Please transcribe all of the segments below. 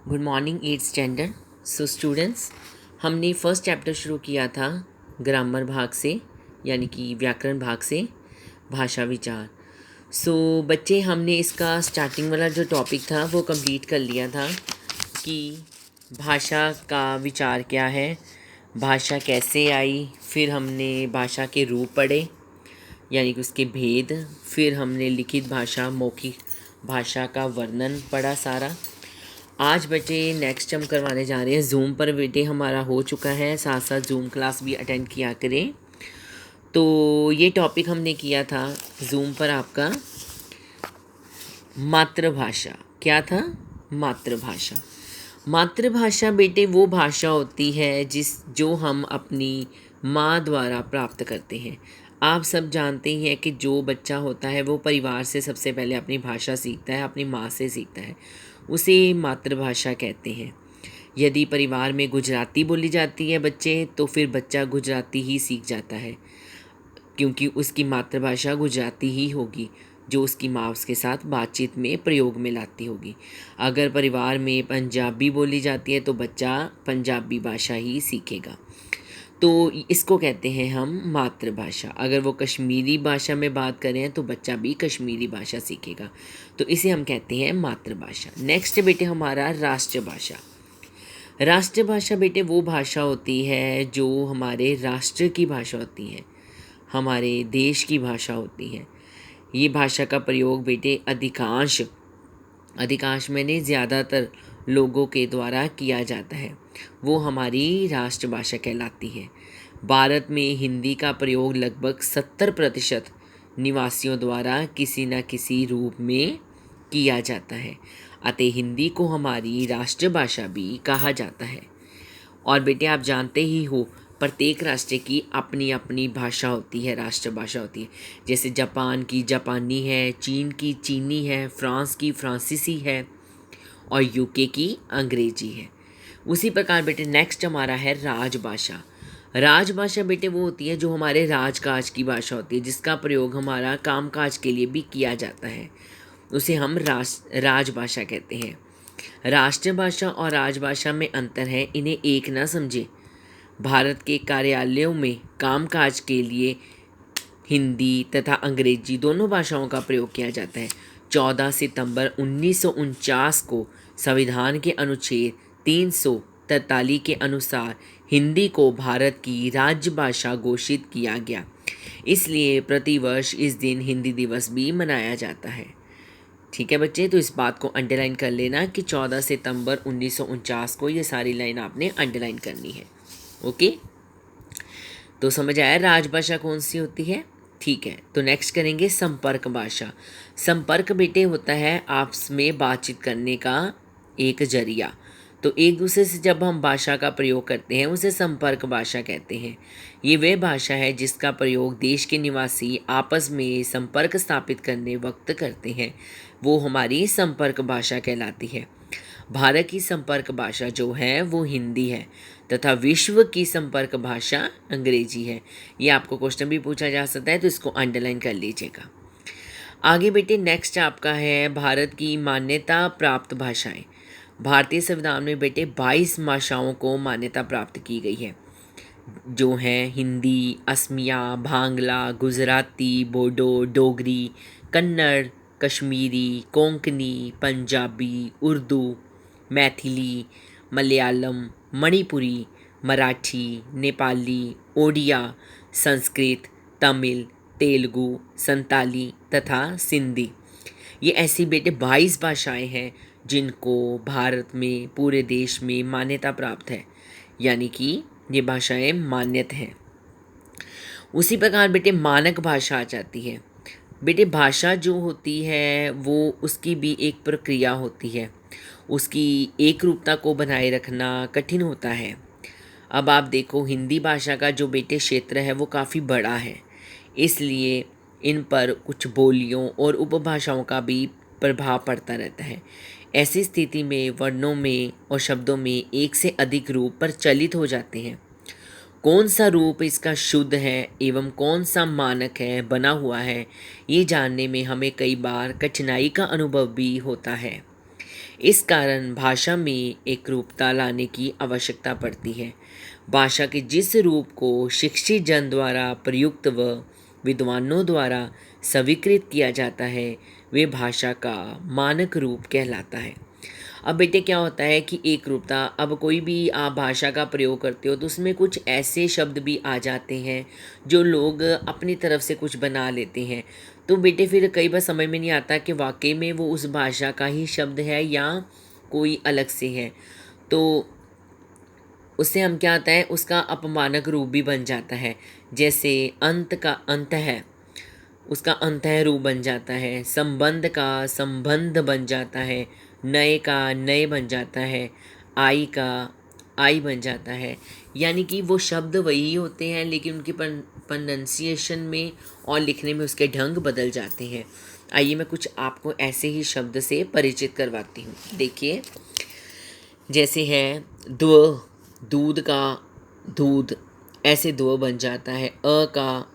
Good morning eighth standard. So students, हमने first chapter शुरू किया था ग्रामर भाग से, यानी कि व्याकरण भाग से भाषा विचार। बच्चे, हमने इसका स्टार्टिंग वाला जो टॉपिक था वो कंप्लीट कर लिया था कि भाषा का विचार क्या है, भाषा कैसे आई। फिर हमने भाषा के रूप पढ़े, यानी कि उसके भेद। फिर हमने लिखित भाषा, मौखिक भाषा का वर्णन पढ़ा सारा। आज बच्चे नेक्स्ट हम करवाने जा रहे हैं जूम पर। बेटे हमारा हो चुका है, साथ साथ जूम क्लास भी अटेंड किया करें। तो ये टॉपिक हमने किया था जूम पर आपका मातृभाषा। क्या था? मातृभाषा। मातृभाषा बेटे वो भाषा होती है जो हम अपनी माँ द्वारा प्राप्त करते हैं। आप सब जानते हैं कि जो बच्चा होता है वो परिवार से सबसे पहले अपनी भाषा सीखता है, अपनी माँ से सीखता है, उसे मातृभाषा कहते हैं। यदि परिवार में गुजराती बोली जाती है बच्चे, तो फिर बच्चा गुजराती ही सीख जाता है, क्योंकि उसकी मातृभाषा गुजराती ही होगी जो उसकी माँ उसके साथ बातचीत में प्रयोग में लाती होगी। अगर परिवार में पंजाबी बोली जाती है तो बच्चा पंजाबी भाषा ही सीखेगा। तो इसको कहते हैं हम मातृभाषा। अगर वो कश्मीरी भाषा में बात करें तो बच्चा भी कश्मीरी भाषा सीखेगा, तो इसे हम कहते हैं मातृभाषा। नेक्स्ट बेटे हमारा राष्ट्रभाषा। राष्ट्रभाषा बेटे वो भाषा होती है जो हमारे राष्ट्र की भाषा होती है, हमारे देश की भाषा होती है। ये भाषा का प्रयोग बेटे अधिकांश मैंने ज़्यादातर लोगों के द्वारा किया जाता है, वो हमारी राष्ट्रभाषा कहलाती है। भारत में हिंदी का प्रयोग लगभग 70% निवासियों द्वारा किसी न किसी रूप में किया जाता है, अतः हिंदी को हमारी राष्ट्रभाषा भी कहा जाता है। और बेटे आप जानते ही हो, प्रत्येक राष्ट्र की अपनी अपनी भाषा होती है, राष्ट्रभाषा होती है। जैसे जापान की जापानी है, चीन की चीनी है, फ्रांस की फ्रांसीसी है और यूके की अंग्रेजी है। उसी प्रकार बेटे नेक्स्ट हमारा है राजभाषा। राजभाषा बेटे वो होती है जो हमारे राजकाज की भाषा होती है, जिसका प्रयोग हमारा कामकाज के लिए भी किया जाता है, उसे हम राजभाषा कहते हैं। राष्ट्रभाषा और राजभाषा में अंतर है, इन्हें एक ना समझे। भारत के कार्यालयों में कामकाज के लिए हिंदी तथा अंग्रेजी दोनों भाषाओं का प्रयोग किया जाता है। 14 सितंबर 1949 को संविधान के अनुच्छेद 343 के अनुसार हिंदी को भारत की राजभाषा घोषित किया गया, इसलिए प्रतिवर्ष इस दिन हिंदी दिवस भी मनाया जाता है। ठीक है बच्चे, तो इस बात को अंडरलाइन कर लेना कि 14 सितंबर 1949 को ये सारी लाइन आपने अंडरलाइन करनी है। ओके, तो समझ आया राजभाषा कौन सी होती है। ठीक है, तो नेक्स्ट करेंगे संपर्क भाषा। संपर्क बेटे होता है आपस में बातचीत करने का एक जरिया। तो एक दूसरे से जब हम भाषा का प्रयोग करते हैं उसे संपर्क भाषा कहते हैं। ये वह भाषा है जिसका प्रयोग देश के निवासी आपस में संपर्क स्थापित करने वक्त करते हैं, वो हमारी संपर्क भाषा कहलाती है। भारत की संपर्क भाषा जो है वो हिंदी है तथा विश्व की संपर्क भाषा अंग्रेजी है। ये आपको क्वेश्चन भी पूछा जा सकता है, तो इसको अंडरलाइन कर लीजिएगा। आगे बेटे नेक्स्ट आपका है भारत की मान्यता प्राप्त भाषाएं। भारतीय संविधान में बेटे 22 भाषाओं को मान्यता प्राप्त की गई है, जो हैं हिंदी, असमिया, भांगला, गुजराती, बोडो, डोगरी, कन्नड़, कश्मीरी, कोंकणी, पंजाबी, उर्दू, मैथिली, मलयालम, मणिपुरी, मराठी, नेपाली, ओडिया, संस्कृत, तमिल, तेलुगु, संताली तथा सिंधी। ये ऐसी बेटे 22 भाषाएं हैं जिनको भारत में पूरे देश में मान्यता प्राप्त है, यानी कि ये भाषाएं मान्यत हैं। उसी प्रकार बेटे मानक भाषा आ जाती है। बेटे भाषा जो होती है वो उसकी भी एक प्रक्रिया होती है, उसकी एक रूपता को बनाए रखना कठिन होता है। अब आप देखो, हिंदी भाषा का जो बेटे क्षेत्र है वो काफ़ी बड़ा है, इसलिए इन पर कुछ बोलियों और उपभाषाओं का भी प्रभाव पड़ता रहता है। ऐसी स्थिति में वर्णों में और शब्दों में एक से अधिक रूप प्रचलित हो जाते हैं। कौन सा रूप इसका शुद्ध है एवं कौन सा मानक है बना हुआ है, ये जानने में हमें कई बार कठिनाई का अनुभव भी होता है। इस कारण भाषा में एकरूपता लाने की आवश्यकता पड़ती है। भाषा के जिस रूप को शिक्षित जन द्वारा प्रयुक्त व विद्वानों द्वारा स्वीकृत किया जाता है वे भाषा का मानक रूप कहलाता है। अब बेटे क्या होता है कि एक रूपता, अब कोई भी आप भाषा का प्रयोग करते हो तो उसमें कुछ ऐसे शब्द भी आ जाते हैं जो लोग अपनी तरफ से कुछ बना लेते हैं। तो बेटे फिर कई बार समझ में नहीं आता कि वाकई में वो उस भाषा का ही शब्द है या कोई अलग से है। तो उससे हम क्या आता है, उसका अपमानक रूप भी बन जाता है। जैसे अंत का अंत है, उसका अंतः रूप बन जाता है। संबंध का संबंध बन जाता है। नए का नए बन जाता है। आई का आई बन जाता है। यानी कि वो शब्द वही होते हैं लेकिन उनकी प्रोनंसिएशन में और लिखने में उसके ढंग बदल जाते हैं। आइए मैं कुछ आपको ऐसे ही शब्द से परिचित करवाती हूँ। देखिए, जैसे है द्व, दूध का दूध, ऐसे द्व बन जाता है। अ का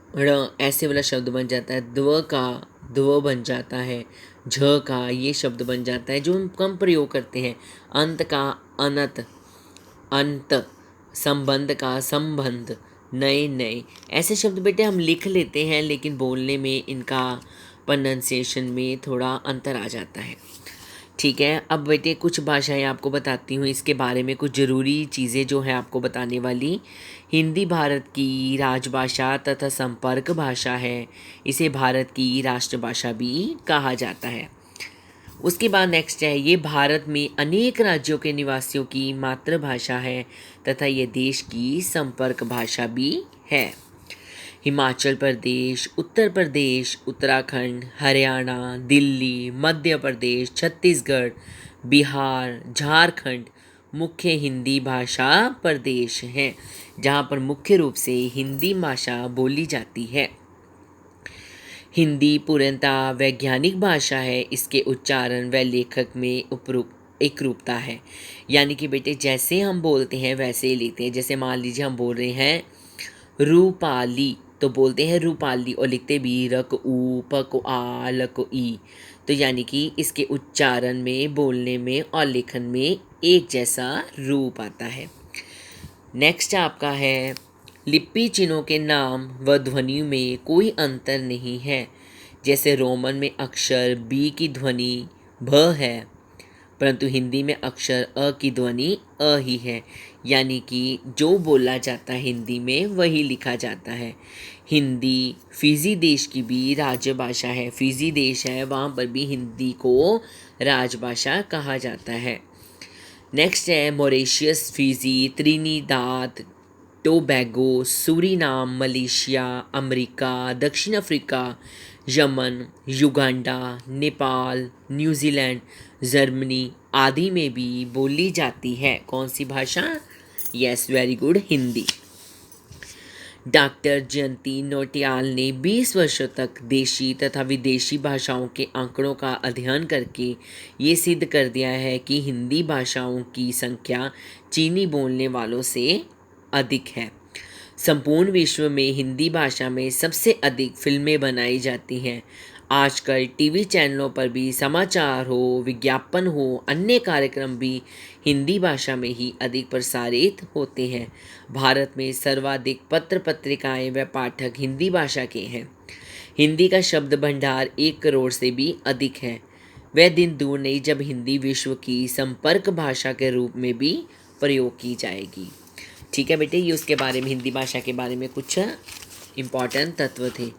ण, ऐसे वाला शब्द बन जाता है। द्व का द्व बन जाता है। झ का ये शब्द बन जाता है जो हम कम प्रयोग करते हैं। अंत का अनत, अंत। संबंध का संबंध, नए नए। ऐसे शब्द बेटे हम लिख लेते हैं लेकिन बोलने में इनका प्रोनंसिएशन में थोड़ा अंतर आ जाता है। ठीक है, अब बेटे कुछ भाषाएं आपको बताती हूँ, इसके बारे में कुछ ज़रूरी चीज़ें जो है आपको बताने वाली। हिंदी भारत की राजभाषा तथा संपर्क भाषा है। इसे भारत की राष्ट्रभाषा भी कहा जाता है। उसके बाद नेक्स्ट है, ये भारत में अनेक राज्यों के निवासियों की मातृभाषा है तथा ये देश की संपर्क भाषा भी है। हिमाचल प्रदेश, उत्तर प्रदेश, उत्तराखंड, हरियाणा, दिल्ली, मध्य प्रदेश, छत्तीसगढ़, बिहार, झारखंड मुख्य हिंदी भाषा प्रदेश हैं जहाँ पर मुख्य रूप से हिंदी भाषा बोली जाती है। हिंदी पूर्णतः वैज्ञानिक भाषा है। इसके उच्चारण व लेखक में एक रूपता है। यानी कि बेटे जैसे हम बोलते हैं वैसे ही लिखते हैं। जैसे मान लीजिए हम बोल रहे हैं रूपाली तो बोलते हैं रूपाली और लिखते भी रक ऊ पक आ लक ई। तो यानी कि इसके उच्चारण में, बोलने में और लेखन में एक जैसा रूप आता है। नेक्स्ट आपका है, लिपि चिन्हों के नाम व ध्वनि में कोई अंतर नहीं है। जैसे रोमन में अक्षर बी की ध्वनि भ है परंतु हिंदी में अक्षर अ की ध्वनि अ ही है। यानी कि जो बोला जाता है हिंदी में वही लिखा जाता है। हिंदी फिजी देश की भी राजभाषा है। फिजी देश है, वहाँ पर भी हिंदी को राजभाषा कहा जाता है। नेक्स्ट है Mauritius, Fiji, Trinidad, Tobago, Suriname, Malaysia, America, दक्षिण Africa, Yemen, Uganda, Nepal, New Zealand, Germany आदि में भी बोली जाती है। कौन सी भाषा? Yes, very good, Hindi. Doctor Jayanti Nautiyal ने 20 वर्षों तक देशी तथा विदेशी भाषाओं के आंकड़ों का अध्ययन करके ये सिद्ध कर दिया है कि हिंदी भाषाओं की संख्या चीनी बोलने वालों से अधिक है। संपूर्ण विश्व में हिंदी भाषा में सबसे अधिक फिल्में बनाई जाती हैं। आजकल टीवी चैनलों पर भी समाचार हो, विज्ञापन हो, अन्य कार्यक्रम भी हिंदी भाषा में ही अधिक प्रसारित होते हैं। भारत में सर्वाधिक पत्र पत्रिकाएं व पाठक हिंदी भाषा के हैं। हिंदी का शब्द भंडार 1 करोड़ से भी अधिक है। वह दिन दूर नहीं जब हिंदी विश्व की संपर्क भाषा के रूप में भी प्रयोग की जाएगी। ठीक है बेटे, ये उसके बारे में, हिंदी भाषा के बारे में कुछ इम्पॉर्टेंट तत्व थे।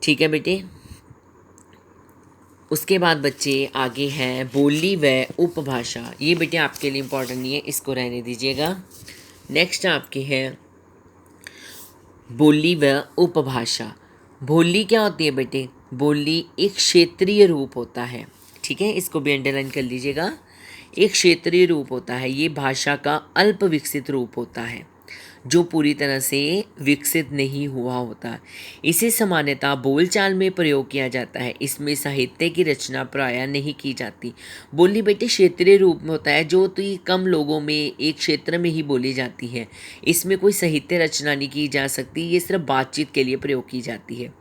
ठीक है बेटे, उसके बाद बच्चे आगे हैं बोली व उपभाषा। ये बेटे आपके लिए इम्पॉर्टेंट नहीं है, इसको रहने दीजिएगा। नेक्स्ट आपके हैं बोली व उपभाषा। बोली क्या होती है बेटे? बोली एक क्षेत्रीय रूप होता है। ठीक है, इसको भी अंडरलाइन कर लीजिएगा। एक क्षेत्रीय रूप होता है। ये भाषा का अल्प विकसित रूप होता है जो पूरी तरह से विकसित नहीं हुआ होता। इसे सामान्यतः बोलचाल में प्रयोग किया जाता है। इसमें साहित्य की रचना प्रायः नहीं की जाती। बोली बेटे क्षेत्रीय रूप में होता है जो तो कम लोगों में एक क्षेत्र में ही बोली जाती है। इसमें कोई साहित्य रचना नहीं की जा सकती, ये सिर्फ बातचीत के लिए प्रयोग की जाती है।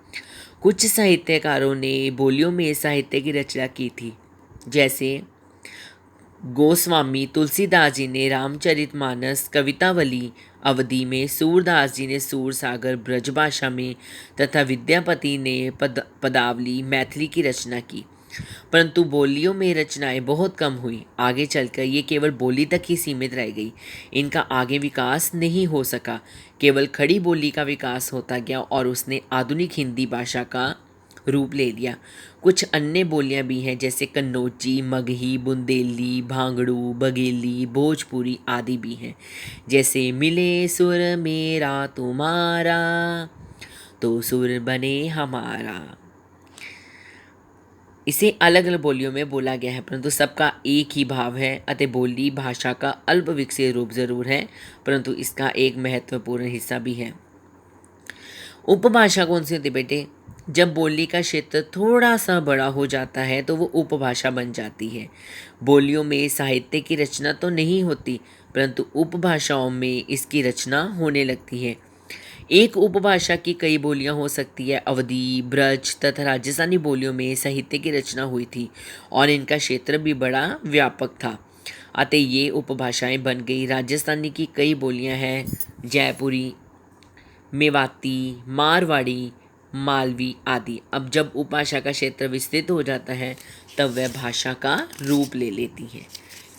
कुछ साहित्यकारों ने बोलियों में साहित्य की रचना की थी, जैसे गोस्वामी तुलसीदास जी ने रामचरितमानस कवितावली अवधि में, सूरदास जी ने सूरसागर ब्रजभाषा में तथा विद्यापति ने पदावली मैथिली की रचना की। परंतु बोलियों में रचनाएं बहुत कम हुई। आगे चलकर ये केवल बोली तक ही सीमित रह गई। इनका आगे विकास नहीं हो सका। केवल खड़ी बोली का विकास होता गया और उसने आधुनिक हिंदी भाषा का रूप ले लिया। कुछ अन्य बोलियां भी हैं जैसे कन्नौजी, मगही, बुंदेली, भांगड़ू, बघेली, भोजपुरी आदि भी हैं। जैसे मिले सुर मेरा तुम्हारा तो सुर बने हमारा। इसे अलग अलग बोलियों में बोला गया है परंतु सबका एक ही भाव है। अतः बोली भाषा का अल्प विकसित रूप जरूर है परंतु इसका एक महत्वपूर्ण हिस्सा भी है। उपभाषा कौन सी होती है बेटे? जब बोली का क्षेत्र थोड़ा सा बड़ा हो जाता है तो वो उपभाषा बन जाती है। बोलियों में साहित्य की रचना तो नहीं होती परंतु उपभाषाओं में इसकी रचना होने लगती है। एक उपभाषा की कई बोलियां हो सकती है। अवधी, ब्रज तथा राजस्थानी बोलियों में साहित्य की रचना हुई थी और इनका क्षेत्र भी बड़ा व्यापक था। अतः ये उपभाषाएं बन गई। राजस्थानी की कई बोलियां हैं, जयपुरी, मेवाती, मारवाड़ी, मालवी आदि। अब जब उपभाषा का क्षेत्र विस्तृत हो जाता है तब वह भाषा का रूप ले लेती है।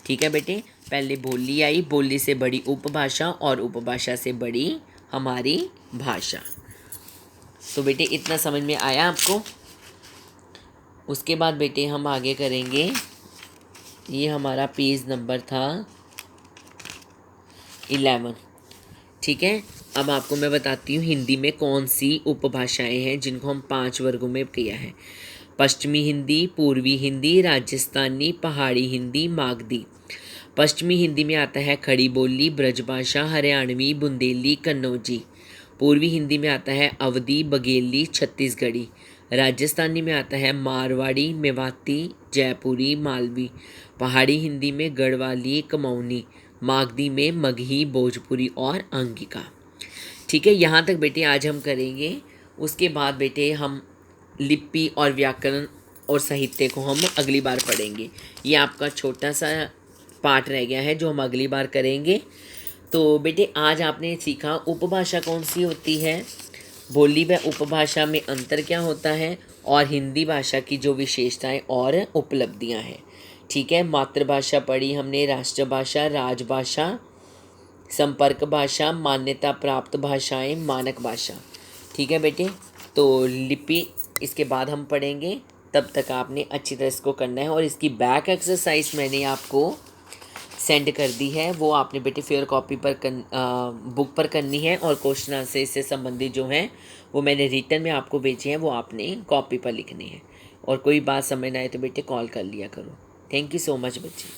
ठीक है बेटे, पहले बोली आई, बोली से बड़ी उपभाषा और उपभाषा से बड़ी हमारी भाषा। तो बेटे इतना समझ में आया आपको? उसके बाद बेटे हम आगे करेंगे। ये हमारा पेज नंबर था 11। ठीक है, अब आपको मैं बताती हूँ हिंदी में कौन सी उपभाषाएं हैं जिनको हम 5 वर्गों में किया है। पश्चिमी हिंदी, पूर्वी हिंदी, राजस्थानी, पहाड़ी हिंदी, मागधी। पश्चिमी हिंदी में आता है खड़ी बोली, ब्रजभाषा, हरियाणवी, बुंदेली, कन्नौजी। पूर्वी हिंदी में आता है अवधी, बघेली, छत्तीसगढ़ी। राजस्थानी में आता है मारवाड़ी, मेवाती, जयपुरी, मालवी। पहाड़ी हिंदी में गढ़वाली, कुमाऊनी। मागधी में मगही, भोजपुरी और अंगिका। ठीक है, यहाँ तक बेटे आज हम करेंगे। उसके बाद बेटे हम लिपि और व्याकरण और साहित्य को हम अगली बार पढ़ेंगे। ये आपका छोटा सा पाठ रह गया है जो हम अगली बार करेंगे। तो बेटे आज आपने सीखा उपभाषा कौन सी होती है, बोली व उपभाषा में अंतर क्या होता है और हिंदी भाषा की जो विशेषताएं और उपलब्धियां हैं। ठीक है, मातृभाषा पढ़ी हमने, राष्ट्रभाषा, राजभाषा, संपर्क भाषा, मान्यता प्राप्त भाषाएं, मानक भाषा। ठीक है बेटे, तो लिपि इसके बाद हम पढ़ेंगे। तब तक आपने अच्छी तरह इसको करना है और इसकी बैक एक्सरसाइज मैंने आपको सेंड कर दी है, वो आपने बेटे फेयर कॉपी पर बुक पर करनी है और क्वेश्चन आंसर इससे संबंधित जो हैं वो मैंने रिटर्न में आपको भेजे हैं, वो आपने कॉपी पर लिखने हैं। और कोई बात समझ ना आए तो बेटे कॉल कर लिया करो। थैंक यू सो मच बच्चे।